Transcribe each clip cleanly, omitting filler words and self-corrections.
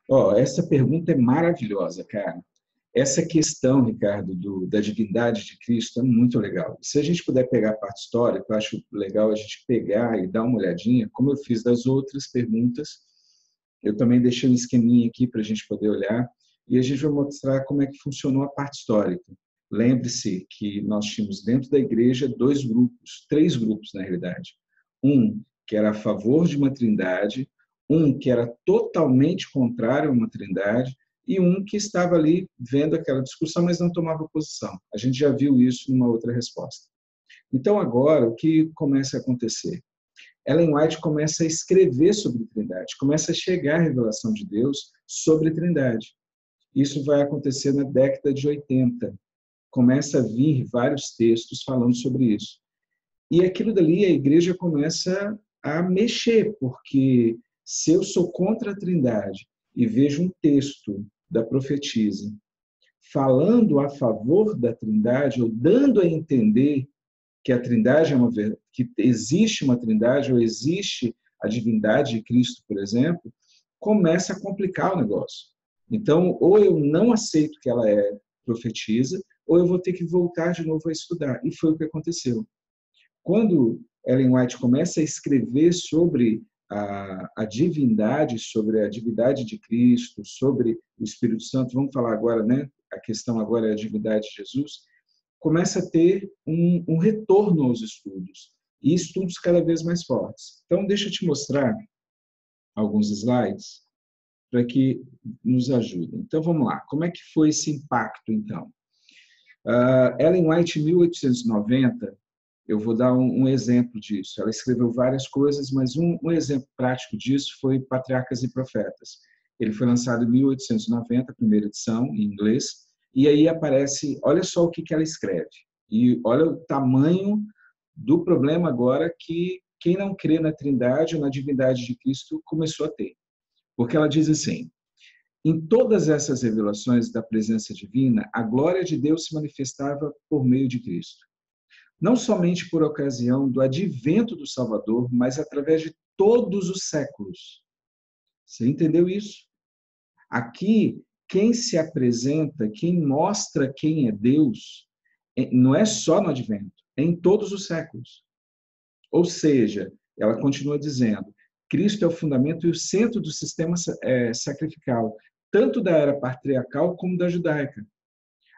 Ó, essa pergunta é maravilhosa, cara. Essa questão, Ricardo, da divindade de Cristo é muito legal. Se a gente puder pegar a parte histórica, eu acho legal a gente pegar e dar uma olhadinha, como eu fiz das outras perguntas, eu também deixei um esqueminha aqui para a gente poder olhar, e a gente vai mostrar como é que funcionou a parte histórica. Lembre-se que nós tínhamos dentro da igreja dois grupos, três grupos, na realidade. Um que era a favor de uma trindade, um que era totalmente contrário a uma trindade, e um que estava ali vendo aquela discussão, mas não tomava posição. A gente já viu isso numa outra resposta. Então, agora, o que começa a acontecer? Ellen White começa a escrever sobre Trindade, começa a chegar a revelação de Deus sobre Trindade. Isso vai acontecer na década de 80. Começa a vir vários textos falando sobre isso. E aquilo dali a igreja começa a mexer, porque se eu sou contra a Trindade e vejo um texto da profetisa falando a favor da Trindade, ou dando a entender que a Trindade é que existe uma Trindade ou existe a divindade de Cristo, por exemplo, começa a complicar o negócio. Então, ou eu não aceito que ela é profetisa, ou eu vou ter que voltar de novo a estudar. E foi o que aconteceu. Quando Ellen White começa a escrever sobre a divindade, sobre a divindade de Cristo, sobre o Espírito Santo, vamos falar agora, né? A questão agora é a divindade de Jesus, começa a ter um retorno aos estudos, e estudos cada vez mais fortes. Então, deixa eu te mostrar alguns slides para que nos ajudem. Então, vamos lá. Como é que foi esse impacto, então? Ellen White, em 1890, eu vou dar um exemplo disso. Ela escreveu várias coisas, mas um exemplo prático disso foi Patriarcas e Profetas. Ele foi lançado em 1890, a primeira edição, em inglês, e aí aparece, olha só o que ela escreve, e olha o tamanho do problema agora que quem não crê na Trindade ou na divindade de Cristo começou a ter. Porque ela diz assim: em todas essas revelações da presença divina, a glória de Deus se manifestava por meio de Cristo. Não somente por ocasião do advento do Salvador, mas através de todos os séculos. Você entendeu isso? Aqui, quem se apresenta, quem mostra quem é Deus, não é só no advento, é em todos os séculos. Ou seja, ela continua dizendo, Cristo é o fundamento e o centro do sistema sacrificial, tanto da era patriarcal como da judaica.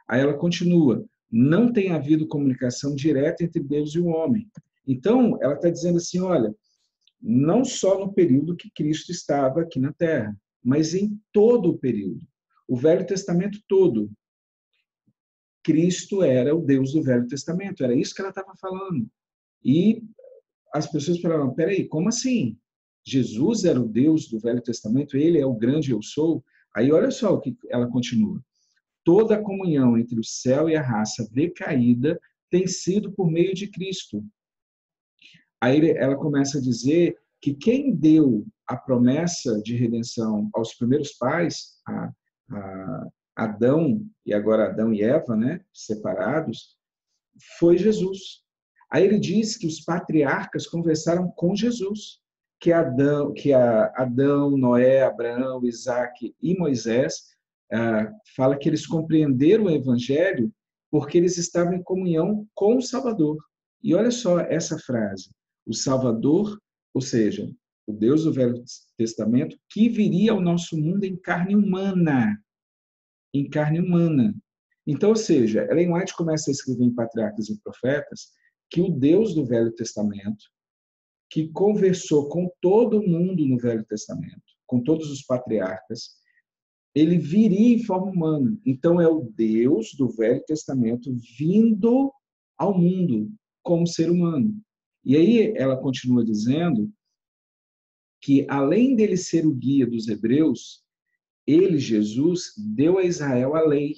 Aí ela continua, não tem havido comunicação direta entre Deus e o homem. Então, ela está dizendo assim, olha, não só no período que Cristo estava aqui na Terra, mas em todo o período. O Velho Testamento todo. Cristo era o Deus do Velho Testamento, era isso que ela estava falando. E as pessoas falaram, peraí, como assim? Jesus era o Deus do Velho Testamento, ele é o grande eu sou? Aí olha só o que ela continua. Toda a comunhão entre o céu e a raça decaída tem sido por meio de Cristo. Aí ela começa a dizer que quem deu a promessa de redenção aos primeiros pais, a Adão e agora Adão e Eva, né, separados, foi Jesus. Aí ele diz que os patriarcas conversaram com Jesus, Adão, Noé, Abraão, Isaac e Moisés fala que eles compreenderam o evangelho porque eles estavam em comunhão com o Salvador. E olha só essa frase, o Salvador, ou seja, o Deus do Velho Testamento, que viria ao nosso mundo em carne humana. Em carne humana. Então, ou seja, Ellen White começa a escrever em Patriarcas e Profetas que o Deus do Velho Testamento, que conversou com todo mundo no Velho Testamento, com todos os patriarcas, ele viria em forma humana. Então, é o Deus do Velho Testamento vindo ao mundo como ser humano. E aí ela continua dizendo que, além dele ser o guia dos hebreus, ele, Jesus, deu a Israel a lei.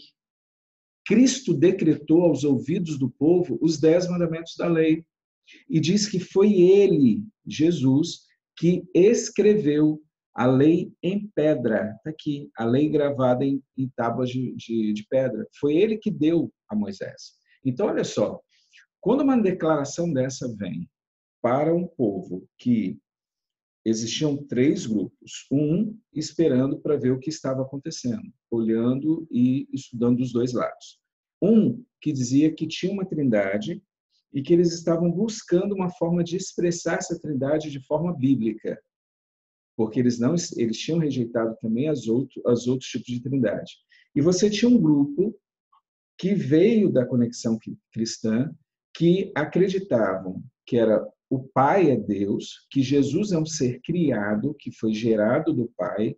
Cristo decretou aos ouvidos do povo os 10 mandamentos da lei. E diz que foi ele, Jesus, que escreveu a lei em pedra. Está aqui, a lei gravada em tábuas de pedra. Foi ele que deu a Moisés. Então, olha só, quando uma declaração dessa vem para um povo que existiam três grupos. Um esperando para ver o que estava acontecendo, olhando e estudando dos dois lados. Um que dizia que tinha uma trindade e que eles estavam buscando uma forma de expressar essa trindade de forma bíblica, porque eles tinham rejeitado também os outros tipos de trindade. E você tinha um grupo que veio da conexão cristã, que acreditavam que era o Pai é Deus, que Jesus é um ser criado, que foi gerado do Pai,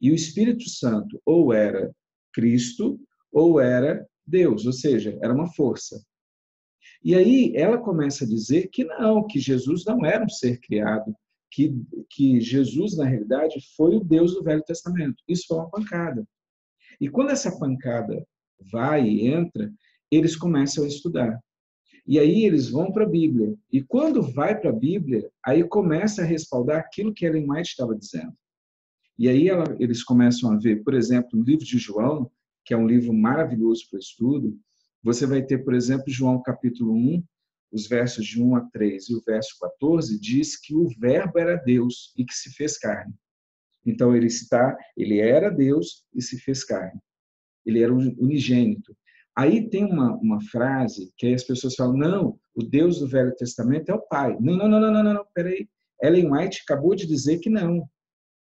e o Espírito Santo ou era Cristo ou era Deus, ou seja, era uma força. E aí ela começa a dizer que não, que Jesus não era um ser criado, que Jesus, na realidade, foi o Deus do Velho Testamento. Isso foi uma pancada. E quando essa pancada vai e entra, eles começam a estudar. E aí eles vão para a Bíblia. E quando vai para a Bíblia, aí começa a respaldar aquilo que Ellen White estava dizendo. E aí eles começam a ver, por exemplo, no livro de João, que é um livro maravilhoso para estudo, você vai ter, por exemplo, João capítulo 1, os versos de 1 a 3 e o verso 14, diz que o verbo era Deus e que se fez carne. Então ele era Deus e se fez carne. Ele era unigênito. Aí tem uma frase que aí as pessoas falam, não, o Deus do Velho Testamento é o Pai. Não, peraí. Ellen White acabou de dizer que não,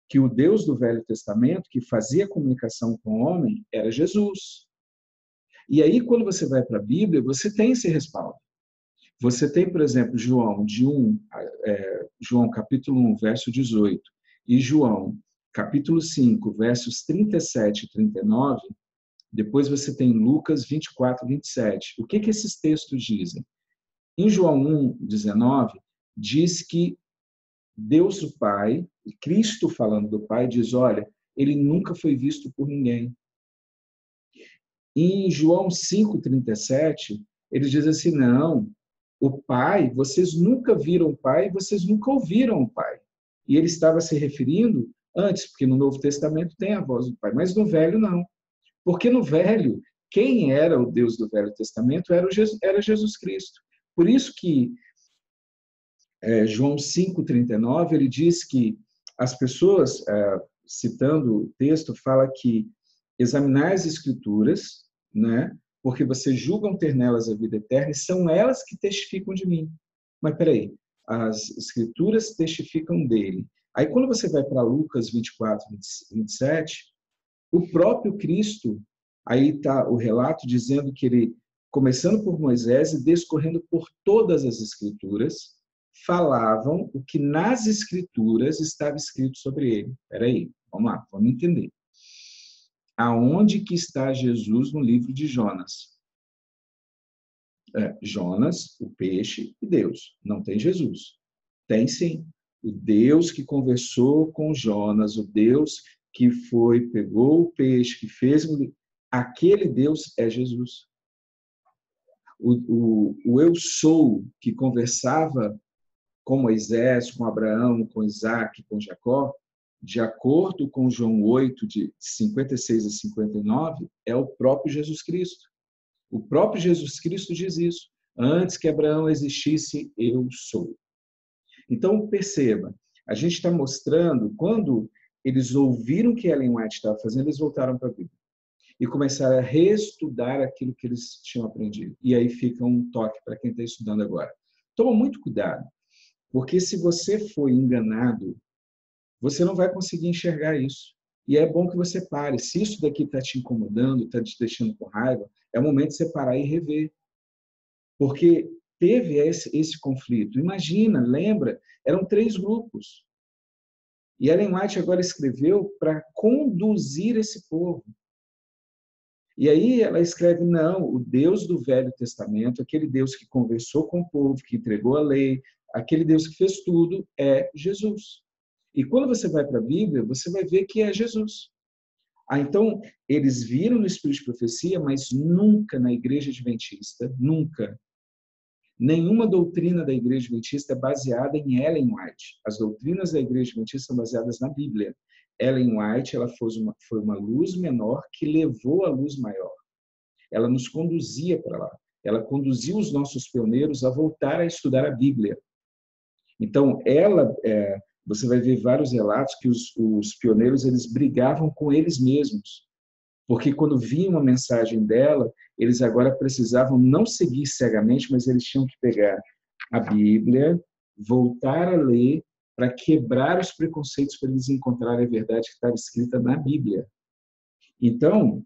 que o Deus do Velho Testamento, que fazia comunicação com o homem, era Jesus. E aí, quando você vai para a Bíblia, você tem esse respaldo. Você tem, por exemplo, João capítulo 1, verso 18, e João capítulo 5, versos 37 e 39, depois você tem Lucas 24, 27. O que esses textos dizem? Em João 1, 19, diz que Deus o Pai, Cristo falando do Pai, diz, olha, ele nunca foi visto por ninguém. Em João 5,37, ele diz assim, não, o Pai, vocês nunca viram o Pai, vocês nunca ouviram o Pai. E ele estava se referindo antes, porque no Novo Testamento tem a voz do Pai, mas no Velho não. Porque no Velho, quem era o Deus do Velho Testamento era Jesus Cristo. Por isso que João 5,39, ele diz que as pessoas, citando o texto, fala que examinar as Escrituras, né, porque vocês julgam ter nelas a vida eterna, e são elas que testificam de mim. Mas peraí, as Escrituras testificam dele. Aí quando você vai para Lucas 24, 27, o próprio Cristo, aí está o relato dizendo que ele, começando por Moisés e descorrendo por todas as Escrituras, falavam o que nas Escrituras estava escrito sobre ele. Espera aí, vamos lá, vamos entender. Aonde que está Jesus no livro de Jonas? Jonas, o peixe e Deus. Não tem Jesus. Tem sim. O Deus que conversou com Jonas, o Deus que pegou o peixe, que fez... Aquele Deus é Jesus. O eu sou que conversava com Moisés, com Abraão, com Isaac, com Jacó, de acordo com João 8, de 56 a 59, é o próprio Jesus Cristo. O próprio Jesus Cristo diz isso. Antes que Abraão existisse, eu sou. Então, perceba, a gente está mostrando, quando eles ouviram o que Ellen White estava fazendo, eles voltaram para a Bíblia e começaram a reestudar aquilo que eles tinham aprendido. E aí fica um toque para quem está estudando agora. Toma muito cuidado, porque se você foi enganado, você não vai conseguir enxergar isso. E é bom que você pare. Se isso daqui está te incomodando, está te deixando com raiva, é o momento de você parar e rever. Porque teve esse conflito. Imagina, lembra, eram 3 grupos. E Ellen White agora escreveu para conduzir esse povo. E aí ela escreve, não, o Deus do Velho Testamento, aquele Deus que conversou com o povo, que entregou a lei, aquele Deus que fez tudo, é Jesus. E quando você vai para a Bíblia, você vai ver que é Jesus. Então, eles viram no Espírito de Profecia, mas nunca na Igreja Adventista, nunca, nenhuma doutrina da Igreja Adventista é baseada em Ellen White. As doutrinas da Igreja Adventista são baseadas na Bíblia. Ellen White ela foi uma luz menor que levou a luz maior. Ela nos conduzia para lá. Ela conduziu os nossos pioneiros a voltar a estudar a Bíblia. Então, ela você vai ver vários relatos que os pioneiros eles brigavam com eles mesmos, porque quando vinha uma mensagem dela, eles agora precisavam não seguir cegamente, mas eles tinham que pegar a Bíblia, voltar a ler para quebrar os preconceitos para eles encontrarem a verdade que estava escrita na Bíblia. Então,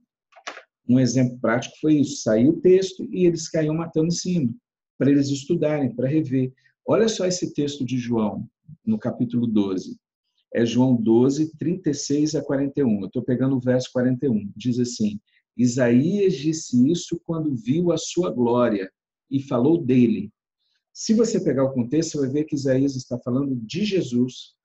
um exemplo prático foi isso. Saiu o texto e eles caíam matando em cima, para eles estudarem, para rever. Olha só esse texto de João, no capítulo 12. É João 12, 36 a 41. Eu estou pegando o verso 41. Diz assim: Isaías disse isso quando viu a sua glória e falou dele. Se você pegar o contexto, você vai ver que Isaías está falando de Jesus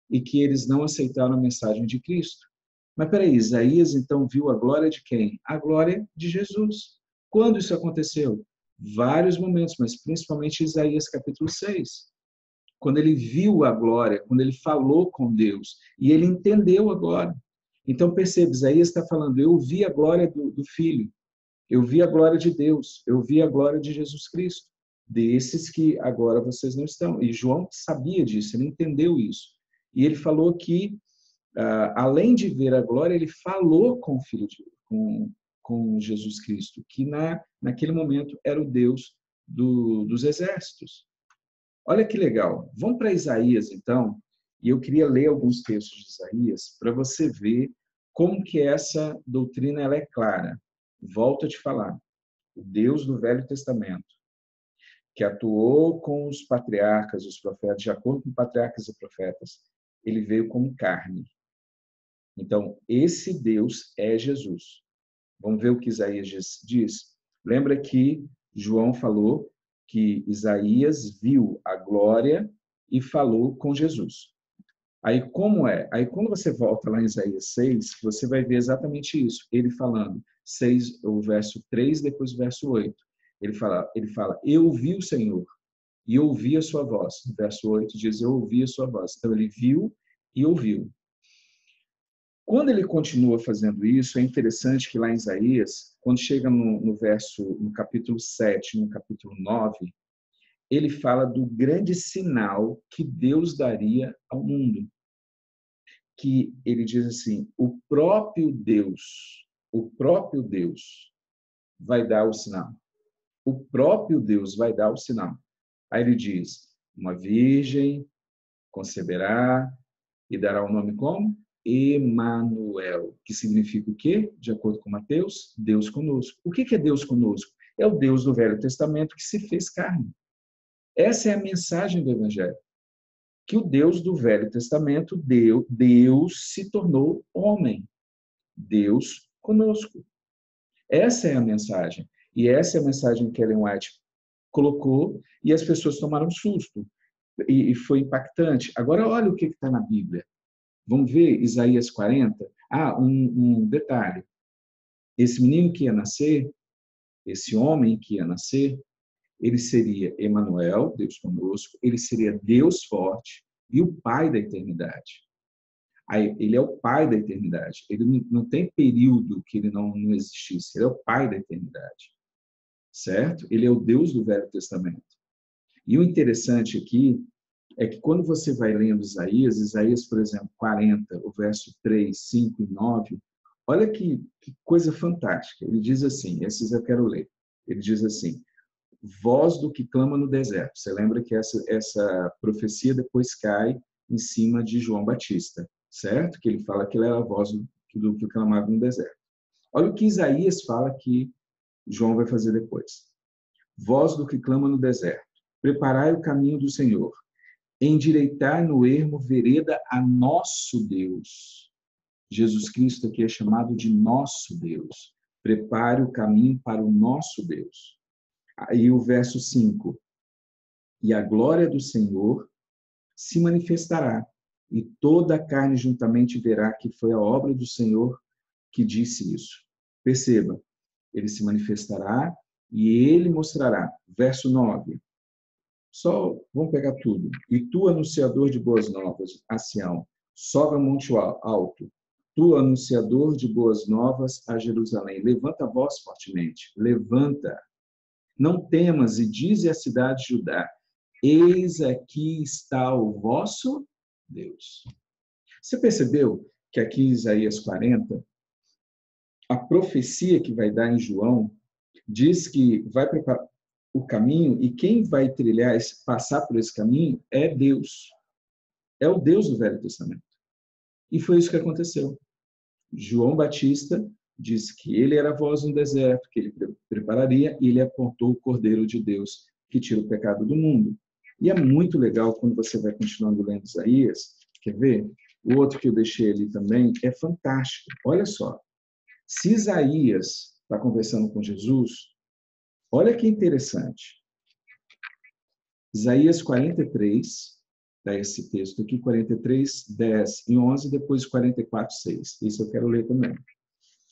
e que eles não aceitaram a mensagem de Cristo. Mas peraí, Isaías então viu a glória de quem? A glória de Jesus. Quando isso aconteceu? Vários momentos, mas principalmente Isaías capítulo 6. Quando ele viu a glória, quando ele falou com Deus, e ele entendeu a glória. Então percebe, Isaías está falando, eu vi a glória do Filho, eu vi a glória de Deus, eu vi a glória de Jesus Cristo, desses que agora vocês não estão. E João sabia disso, ele entendeu isso. E ele falou que, além de ver a glória, ele falou com o Filho de Deus, com Jesus Cristo, que naquele momento era o Deus dos exércitos. Olha que legal. Vamos para Isaías, então, e eu queria ler alguns textos de Isaías para você ver como que essa doutrina ela é clara. Volto a te falar. O Deus do Velho Testamento, que atuou com os patriarcas, os profetas, de acordo com patriarcas e profetas, ele veio como carne. Então, esse Deus é Jesus. Vamos ver o que Isaías diz. Lembra que João falou que Isaías viu a glória e falou com Jesus. Aí como é? Aí quando você volta lá em Isaías 6, você vai ver exatamente isso. Ele falando, 6, o verso 3, depois o verso 8. Ele fala, eu ouvi o Senhor e ouvi a sua voz. No verso 8 diz, eu ouvi a sua voz. Então ele viu e ouviu. Quando ele continua fazendo isso, é interessante que lá em Isaías, quando chega no capítulo 7, no capítulo 9, ele fala do grande sinal que Deus daria ao mundo. Que ele diz assim, o próprio Deus vai dar o sinal. O próprio Deus vai dar o sinal. Aí ele diz, uma virgem conceberá e dará o nome como? Emanuel, que significa o quê? De acordo com Mateus, Deus conosco. O que é Deus conosco? É o Deus do Velho Testamento que se fez carne. Essa é a mensagem do Evangelho. Que o Deus do Velho Testamento, Deus se tornou homem. Deus conosco. Essa é a mensagem. E essa é a mensagem que Ellen White colocou e as pessoas tomaram susto. E foi impactante. Agora, olha o que está na Bíblia. Vamos ver Isaías 40? Um detalhe. Esse menino que ia nascer, esse homem que ia nascer, ele seria Emanuel, Deus conosco, ele seria Deus forte e o Pai da eternidade. Aí, ele é o Pai da eternidade. Ele não tem período que ele não existisse. Ele é o Pai da eternidade. Certo? Ele é o Deus do Velho Testamento. E o interessante aqui é que quando você vai lendo Isaías, por exemplo, 40, o verso 3, 5 e 9, olha que coisa fantástica. Ele diz assim, esses eu quero ler. Ele diz assim, voz do que clama no deserto. Você lembra que essa profecia depois cai em cima de João Batista, certo? Que ele fala que ele era a voz do que clamava no deserto. Olha o que Isaías fala que João vai fazer depois. Voz do que clama no deserto. Preparai o caminho do Senhor. Endireitai no ermo vereda a nosso Deus. Jesus Cristo aqui é chamado de nosso Deus. Prepare o caminho para o nosso Deus. Aí o verso 5. E a glória do Senhor se manifestará, e toda a carne juntamente verá que foi a obra do Senhor que disse isso. Perceba, ele se manifestará e ele mostrará. Verso 9. Só, vamos pegar tudo. E tu, anunciador de boas novas, a Sião, sobe a monte alto. Tu, anunciador de boas novas, a Jerusalém, levanta a voz fortemente. Levanta. Não temas e dize à cidade de Judá, eis aqui está o vosso Deus. Você percebeu que aqui em Isaías 40, a profecia que vai dar em João diz que vai preparar o caminho e quem vai trilhar, passar por esse caminho é Deus. É o Deus do Velho Testamento. E foi isso que aconteceu. João Batista disse que ele era a voz no deserto, que ele prepararia, e ele apontou o Cordeiro de Deus, que tira o pecado do mundo. E é muito legal quando você vai continuando lendo Isaías, quer ver? O outro que eu deixei ali também é fantástico. Olha só, se Isaías está conversando com Jesus, olha que interessante. Isaías 43, dá esse texto aqui, 43, 10 e 11, depois 44, 6. Isso eu quero ler também.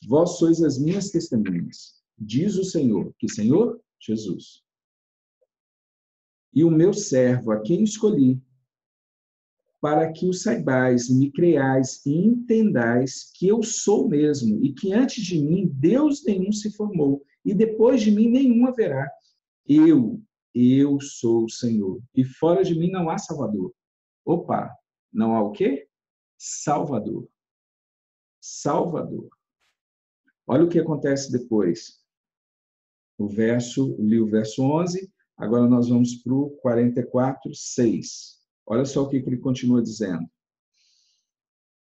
Vós sois as minhas testemunhas, diz o Senhor. Que Senhor? Jesus. E o meu servo, a quem escolhi, para que o saibais, me creais e entendais que eu sou mesmo, e que antes de mim Deus nenhum se formou, e depois de mim nenhum haverá. Eu sou o Senhor, e fora de mim não há Salvador. Opa, não há o quê? Salvador. Salvador. Olha o que acontece depois. Li o verso 11, agora nós vamos para o 44, 6. Olha só o que ele continua dizendo.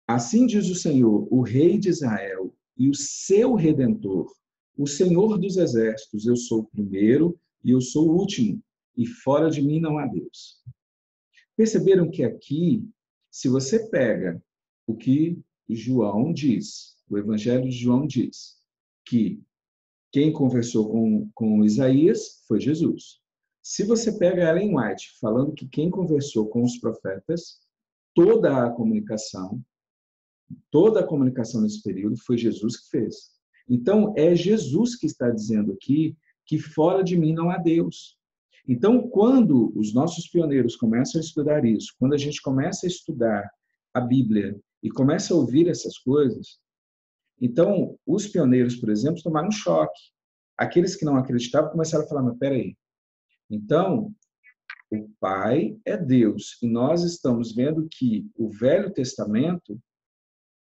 Assim diz o Senhor, o Rei de Israel e o seu Redentor, o Senhor dos Exércitos, eu sou o primeiro e eu sou o último, e fora de mim não há Deus. Perceberam que aqui, se você pega o que João diz, o Evangelho de João diz, que quem conversou com Isaías foi Jesus. Se você pega Ellen White falando que quem conversou com os profetas, toda a comunicação nesse período foi Jesus que fez. Então, é Jesus que está dizendo aqui que fora de mim não há Deus. Então, quando os nossos pioneiros começam a estudar isso, quando a gente começa a estudar a Bíblia e começa a ouvir essas coisas, então, os pioneiros, por exemplo, tomaram um choque. Aqueles que não acreditavam começaram a falar, mas peraí, então, o Pai é Deus, e nós estamos vendo que o Velho Testamento,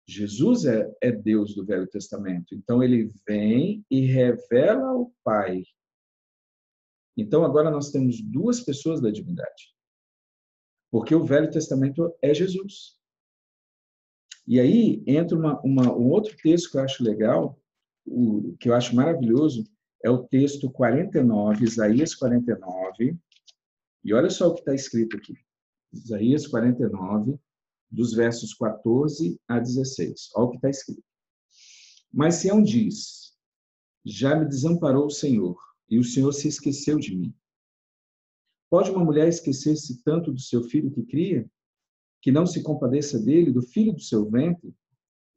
Jesus é Deus do Velho Testamento, então ele vem e revela o Pai. Então, agora nós temos duas pessoas da divindade, porque o Velho Testamento é Jesus. E aí entra um outro texto que eu acho legal, que eu acho maravilhoso, é o texto 49, Isaías 49, e olha só o que está escrito aqui. Isaías 49, dos versos 14 a 16. Olha o que está escrito. Mas Sião diz, já me desamparou o Senhor, e o Senhor se esqueceu de mim. Pode uma mulher esquecer-se tanto do seu filho que cria, que não se compadeça dele, do filho do seu ventre?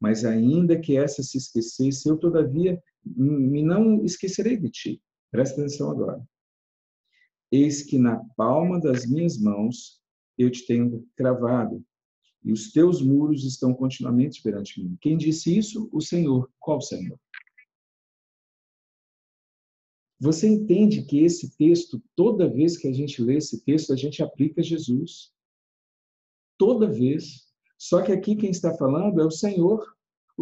Mas ainda que essa se esquecesse, eu todavia me não esquecerei de ti. Presta atenção agora. Eis que na palma das minhas mãos eu te tenho cravado, e os teus muros estão continuamente perante mim. Quem disse isso? O Senhor. Qual Senhor? Você entende que esse texto, toda vez que a gente lê esse texto, a gente aplica Jesus. Toda vez. Só que aqui quem está falando é o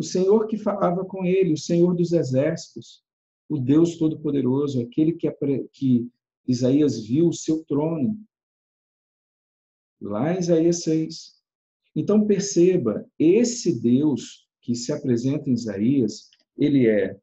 Senhor que falava com ele, o Senhor dos Exércitos, o Deus Todo-Poderoso, aquele que Isaías viu o seu trono, lá em Isaías 6. Então perceba, esse Deus que se apresenta em Isaías, ele é,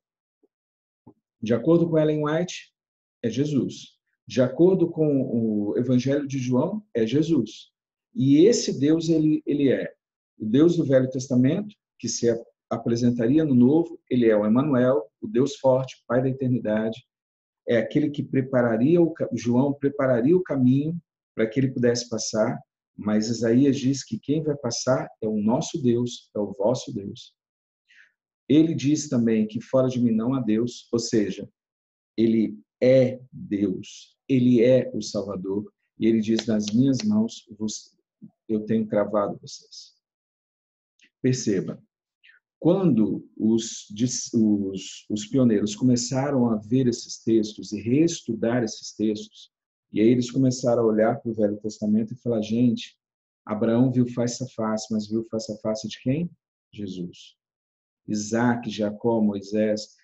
de acordo com Ellen White, é Jesus. De acordo com o Evangelho de João, é Jesus. E esse Deus, ele é o Deus do Velho Testamento, que se apresentaria no Novo, ele é o Emanuel, o Deus forte, Pai da eternidade, é aquele que João prepararia o caminho para que ele pudesse passar, mas Isaías diz que quem vai passar é o nosso Deus, é o vosso Deus. Ele diz também que fora de mim não há Deus, ou seja, ele é Deus, ele é o Salvador, e ele diz, nas minhas mãos eu tenho cravado vocês. Perceba, quando os pioneiros começaram a ver esses textos e reestudar esses textos, e aí eles começaram a olhar para o Velho Testamento e falar, gente, Abraão viu face a face, mas viu face a face de quem? Jesus. Isaac, Jacó, Moisés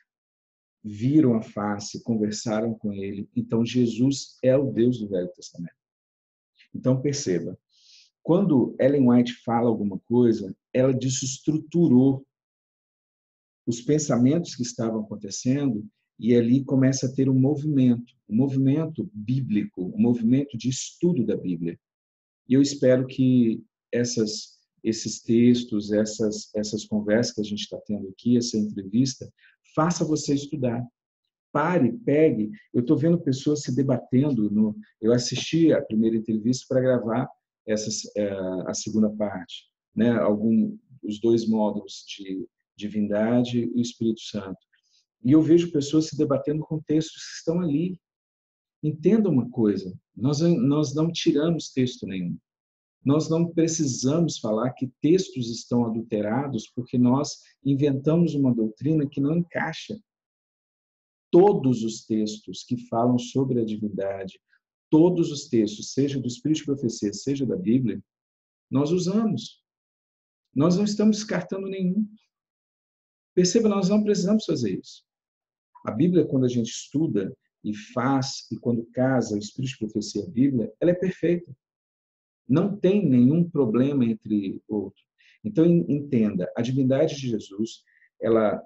viram a face, conversaram com ele. Então, Jesus é o Deus do Velho Testamento. Então, perceba, quando Ellen White fala alguma coisa, ela desestruturou os pensamentos que estavam acontecendo e ali começa a ter um movimento bíblico, um movimento de estudo da Bíblia. E eu espero que esses textos, essas conversas que a gente está tendo aqui, essa entrevista, faça você estudar. Pare, pegue. Eu estou vendo pessoas se debatendo. Eu assisti a primeira entrevista para gravar a segunda parte, né? Os dois módulos de divindade e o Espírito Santo. E eu vejo pessoas se debatendo com textos que estão ali. Entenda uma coisa, nós não tiramos texto nenhum. Nós não precisamos falar que textos estão adulterados porque nós inventamos uma doutrina que não encaixa. Todos os textos que falam sobre a divindade, todos os textos, seja do Espírito de Profecia, seja da Bíblia, nós usamos. Nós não estamos descartando nenhum. Perceba, nós não precisamos fazer isso. A Bíblia, quando a gente estuda e faz, e quando casa o Espírito de Profecia e a Bíblia, ela é perfeita. Não tem nenhum problema entre outro. Então, entenda, a divindade de Jesus, ela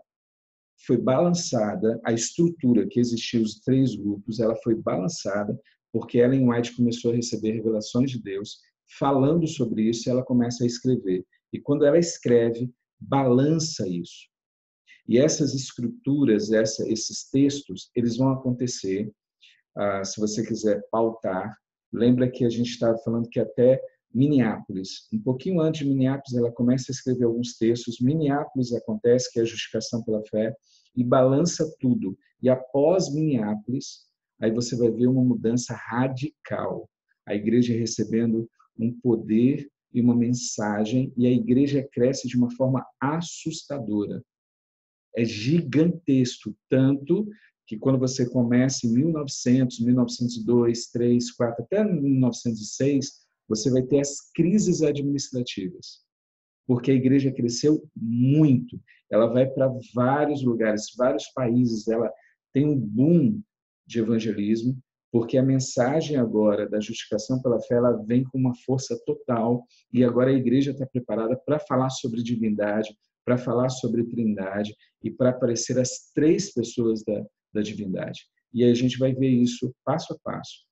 foi balançada, a estrutura que existia, os três grupos, ela foi balançada porque Ellen White começou a receber revelações de Deus, falando sobre isso, e ela começa a escrever. E quando ela escreve, balança isso. E essas escrituras, esses textos, eles vão acontecer, se você quiser pautar, lembra que a gente estava falando que até Minneapolis, um pouquinho antes de Minneapolis, ela começa a escrever alguns textos. Minneapolis acontece, que é a justificação pela fé, e balança tudo. E após Minneapolis, aí você vai ver uma mudança radical. A igreja recebendo um poder e uma mensagem, e a igreja cresce de uma forma assustadora. É gigantesco, tanto que quando você começa em 1900, 1902, 3, 4, até 1906, você vai ter as crises administrativas, porque a igreja cresceu muito. Ela vai para vários lugares, vários países, ela tem um boom de evangelismo, porque a mensagem agora da justificação pela fé, ela vem com uma força total, e agora a igreja está preparada para falar sobre divindade, para falar sobre trindade e para aparecer as três pessoas da divindade. E aí a gente vai ver isso passo a passo.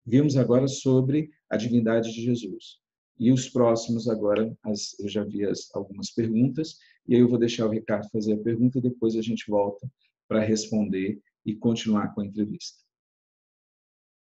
Vimos agora sobre a divindade de Jesus. E os próximos agora, eu já vi algumas perguntas, e aí eu vou deixar o Ricardo fazer a pergunta e depois a gente volta para responder e continuar com a entrevista.